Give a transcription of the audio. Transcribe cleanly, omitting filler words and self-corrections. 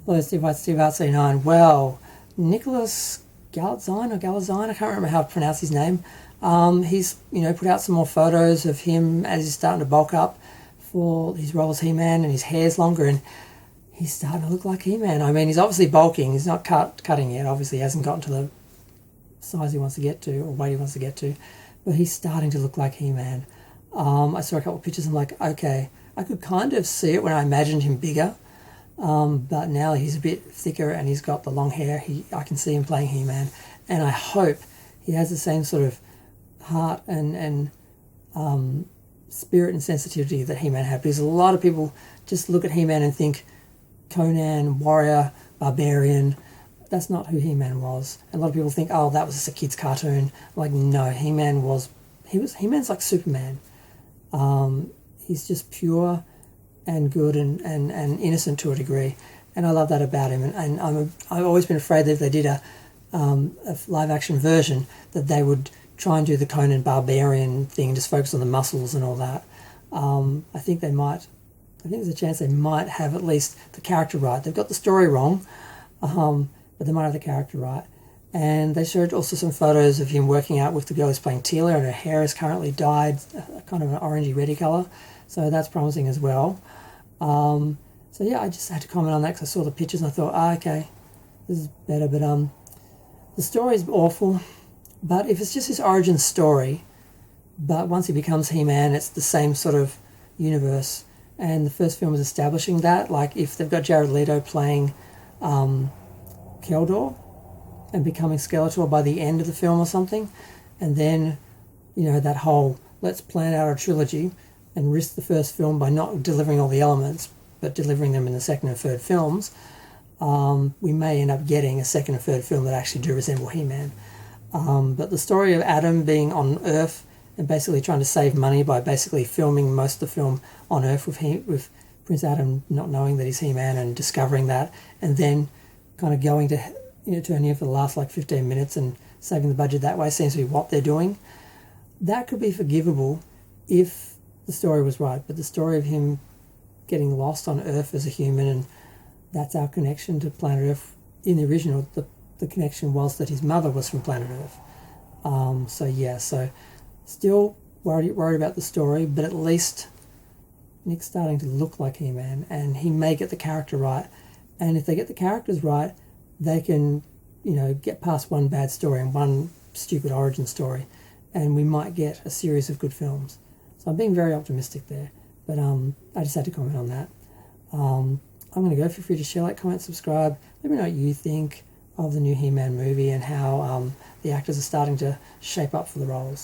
Hello, Steve Artsy 9. Well, Nicholas Galitzine, I can't remember how to pronounce his name. He's put out some more photos of him as he's starting to bulk up for his role as He-Man, and his hair's longer, and he's starting to look like He-Man. I mean, he's obviously bulking. He's not cutting yet. Obviously, he hasn't gotten to the size he wants to get to or weight he wants to get to, but he's starting to look like He-Man. I saw a couple of pictures and I'm like, okay, I could kind of see it when I imagined him bigger. But now he's a bit thicker and he's got the long hair. I can see him playing He-Man, and I hope he has the same sort of heart and spirit and sensitivity that He-Man had, because a lot of people just look at He-Man and think Conan, warrior, barbarian. That's not who He-Man was. And a lot of people think, oh, that was just a kid's cartoon. Like, no, He-Man's like Superman. He's just pure and good and innocent to a degree, and I love that about him. And I've always been afraid that if they did a live action version, that they would try and do the Conan barbarian thing and just focus on the muscles and all that. I think they might. I think there's a chance they might have at least the character right. They've got the story wrong, but they might have the character right. And they showed also some photos of him working out with the girl who's playing Teela, and her hair is currently dyed kind of an orangey reddy colour, so that's promising as well. So yeah, I just had to comment on that because I saw the pictures and I thought, okay, this is better. But the story is awful. But if it's just his origin story, but once he becomes He-Man, it's the same sort of universe. And the first film is establishing that. Like, if they've got Jared Leto playing Keldor and becoming Skeletor by the end of the film or something, and then, that whole let's plan out a trilogy and risk the first film by not delivering all the elements, but delivering them in the second and third films, we may end up getting a second and third film that actually do resemble He-Man. But the story of Adam being on Earth and basically trying to save money by basically filming most of the film on Earth with Prince Adam not knowing that he's He-Man and discovering that, and then kind of going to turning in for the last 15 minutes and saving the budget that way seems to be what they're doing. That could be forgivable if the story was right, but the story of him getting lost on Earth as a human, and that's our connection to planet Earth. In the original, the connection was that his mother was from planet Earth. So still worried about the story, but at least Nick's starting to look like He-Man, and he may get the character right. And if they get the characters right, they can, get past one bad story and one stupid origin story, and we might get a series of good films. So I'm being very optimistic there, but I just had to comment on that. I'm going to go. Feel free to share, comment, subscribe. Let me know what you think of the new He-Man movie and how the actors are starting to shape up for the roles.